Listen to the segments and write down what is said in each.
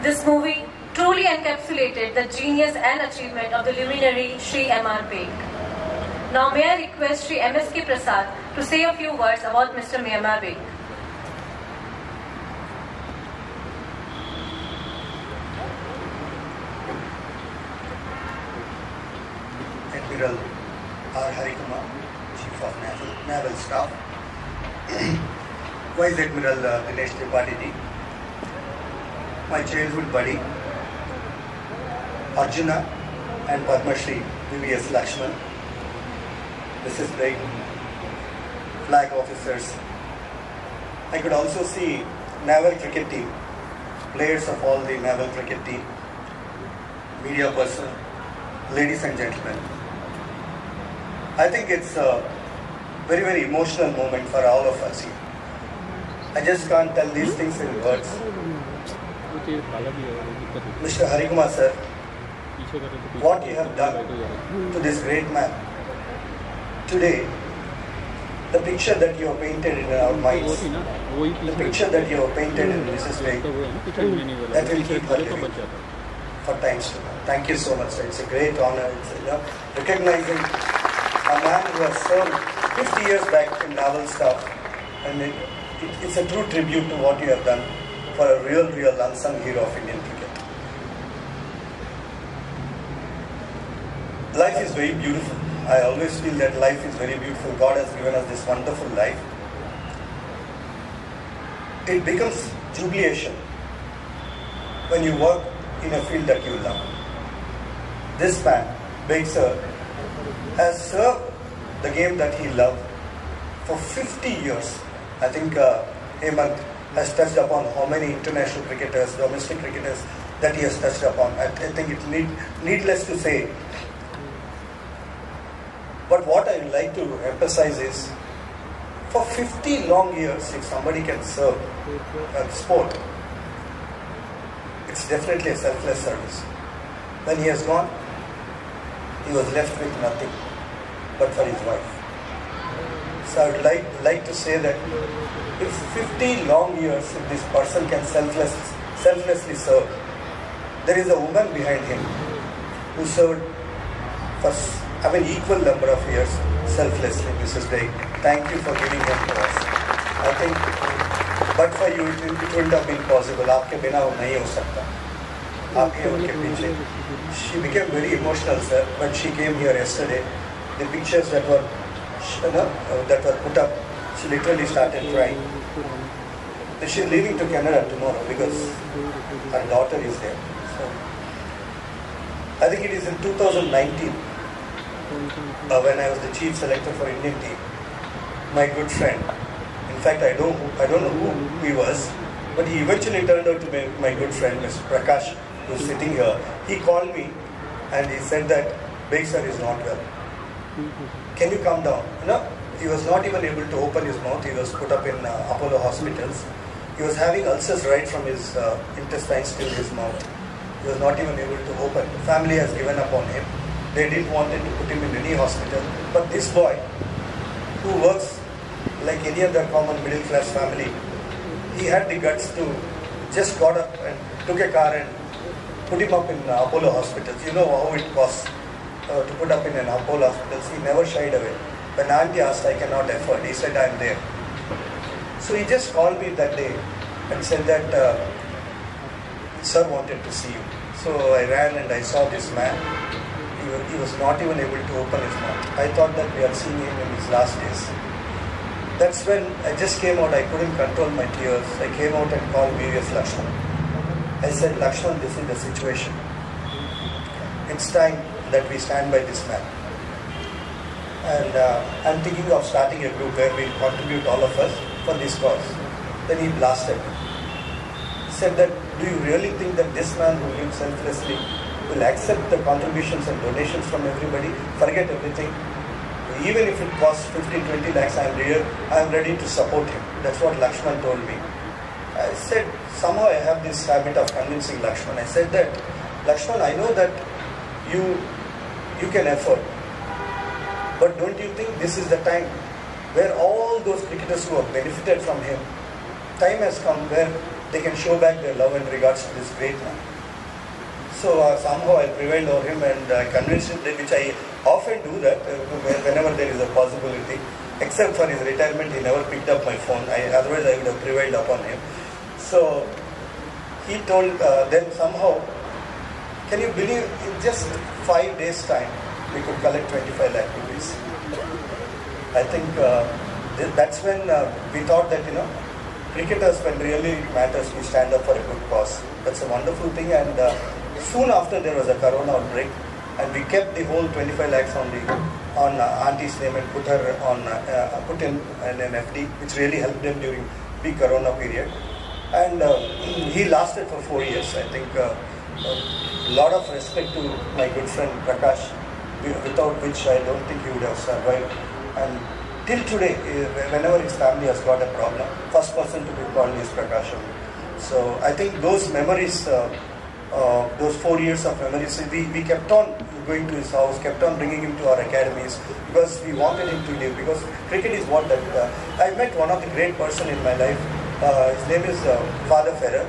This movie truly encapsulated the genius and achievement of the luminary Shri M.R. Baig. Now may I request Shri MSK Prasad to say a few words about Mr. M.R. Baig. Adm R Hari Kumar, Chief of Naval Staff, Vice Admiral Dinesh Tripathi, my childhood buddy, Arjuna and Padma Shri VVS Laxman, Mrs Baig, flag officers. I could also see naval cricket team, players of all the naval cricket team, media person, ladies and gentlemen. I think it's a very, very emotional moment for all of us here. I just can't tell these things in words. Mr. Hari Kumar sir, what you have done to this great man. Today, the picture that you have painted in our minds, the picture that you have painted in Mrs Baig, that will keep her living for times to come. Thank you so much, sir. It's a great honor. It's recognizing a man who has served 50 years back in naval staff, and it's a true tribute to what you have done for a real unsung hero of Indian cricket. Life is very beautiful. I always feel that life is very beautiful. God has given us this wonderful life. It becomes jubilation when you work in a field that you love. This man, Baig Sir, has served the game that he loved for 50 years. I think Hemanth has touched upon how many international cricketers, domestic cricketers that he has touched upon. I think it's needless to say. But what I would like to emphasize is, for 50 long years, if somebody can serve a sport, it's definitely a selfless service. When he has gone, he was left with nothing but for his wife. So I would like to say that if 50 long years, if this person can selflessly serve, there is a woman behind him who served for equal number of years selflessly. Mrs Baig, thank you for giving him to us. I think, but for you, it wouldn't have been possible. आपके बिना वो नहीं हो सकता. आपके उनके पीछे. She became very emotional, sir, when she came here yesterday. The pictures that were put up, she literally started crying. She's leaving to Canada tomorrow because her daughter is there. So, I think it is in 2019 when I was the chief selector for Indian team. My good friend, in fact I don't know who he was, but he eventually turned out to be my good friend, Mr. Prakash, who is sitting here. He called me and he said that Baig Sir is not well. Can you come down? He was not even able to open his mouth. He was put up in Apollo hospitals. He was having ulcers right from his intestines till his mouth. He was not even able to open. The family has given up on him. They didn't want to put him in any hospital. But this boy, who works like any other common middle class family, he had the guts to just got up and took a car and put him up in Apollo hospitals. You know how it costs to put up in an Apollo hospitals. He never shied away. When auntie asked, I cannot afford, he said, I'm there. So he just called me that day and said that sir wanted to see you. So I ran and I saw this man. He was not even able to open his mouth. I thought that we are seeing him in his last days. That's when I just came out. I couldn't control my tears. I came out and called VVS Laxman. I said, Laxman, this is the situation. It's time that we stand by this man. And I'm thinking of starting a group where we'll contribute all of us for this cause. Then he blasted me. He said that, do you really think that this man who lives selflessly will accept the contributions and donations from everybody, forget everything? Even if it costs 15-20 lakhs, I'm ready to support him. That's what Laxman told me. I said, somehow I have this habit of convincing Laxman. I said that, Laxman, I know that you can afford. But don't you think this is the time where all those cricketers who have benefited from him, time has come where they can show back their love and regards to this great man. So somehow I prevailed over him and I convinced him, which I often do that whenever there is a possibility. Except for his retirement, he never picked up my phone. Otherwise I would have prevailed upon him. So he told them somehow, can you believe in just 5 days time, we could collect 25 lakh rupees. I think that's when we thought that, cricketers, when really it matters, we stand up for a good cause. That's a wonderful thing. And soon after there was a corona outbreak, and we kept the whole 25 lakhs on auntie's name and put in an FD, which really helped them during the corona period. And he lasted for 4 years. I think a lot of respect to my good friend Prakash, without which I don't think he would have survived. And till today, whenever his family has got a problem, first person to be called is Prakash. So I think those memories, those 4 years of memories, we kept on going to his house, kept on bringing him to our academies because we wanted him to live. Because cricket is what that. I met one of the great person in my life. His name is Father Ferrer.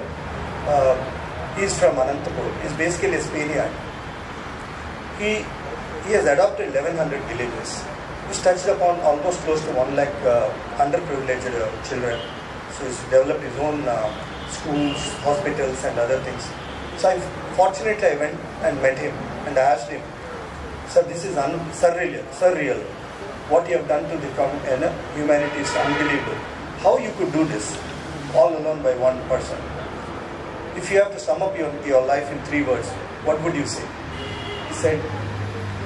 He's from Anantapur. He's basically a Spaniard. He has adopted 1100 villages. He's touched upon almost close to 1 lakh underprivileged children. So he's developed his own schools, hospitals and other things. So fortunately I went and met him and I asked him, sir, this is surreal. What you have done to the humanity is unbelievable. How you could do this all alone by one person? If you have to sum up your life in 3 words, what would you say? He said,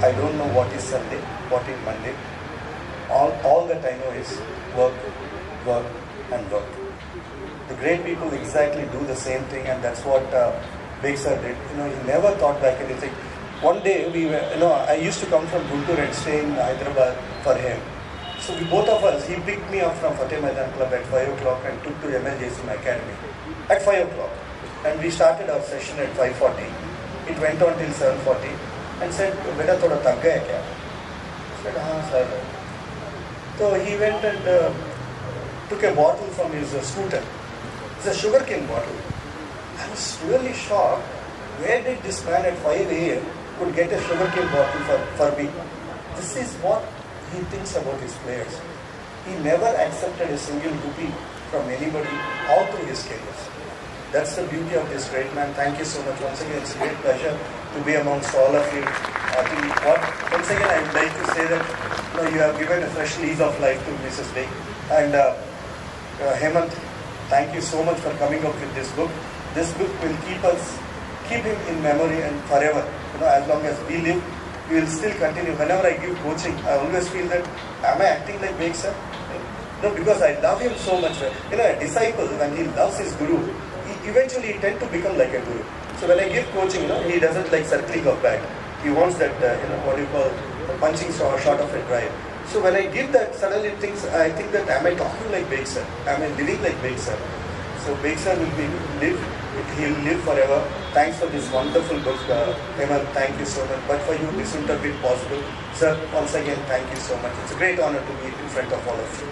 I don't know what is Sunday, what is Monday. All that I know is work, work and work. The great people exactly do the same thing, and that's what Baig Sir did. He never thought back anything. One day we were, I used to come from Guntur and stay in Hyderabad for him. So both of us, he picked me up from Fateh Maidan Club at 5 o'clock and took to MLJC Academy at 5 o'clock. And we started our session at 5:40. It went on till 7:40 and said, "Beta thoda thak gaya kya?" I said, "Haan sir." So he went and took a bottle from his scooter. It's a sugarcane bottle. I was really shocked. Where did this man at 5 a.m. could get a sugarcane bottle for me? This is what he thinks about his players. He never accepted a single rupee from anybody all through his career. That's the beauty of this great man. Thank you so much. Once again, it's a great pleasure to be amongst all of you. Once again, I would like to say that you have given a fresh lease of life to Mrs Baig. And Hemanth, thank you so much for coming up with this book. This book will keep him in memory and forever. As long as we live, we will still continue. Whenever I give coaching, I always feel that, am I acting like Baig Sir? No, because I love him so much. A disciple, when he loves his guru, eventually he tends to become like a guru. So when I give coaching, he doesn't like circling of bat. He wants that, what do you call, punching shot of a drive. So when I give that, suddenly I think that, am I talking like Baig Sir? Am I living like Baig Sir? So Baig Sir he'll live forever. Thanks for this wonderful book, Hemanth. Thank you so much. But for you, this wouldn't have been possible. Sir, once again, thank you so much. It's a great honor to be in front of all of you.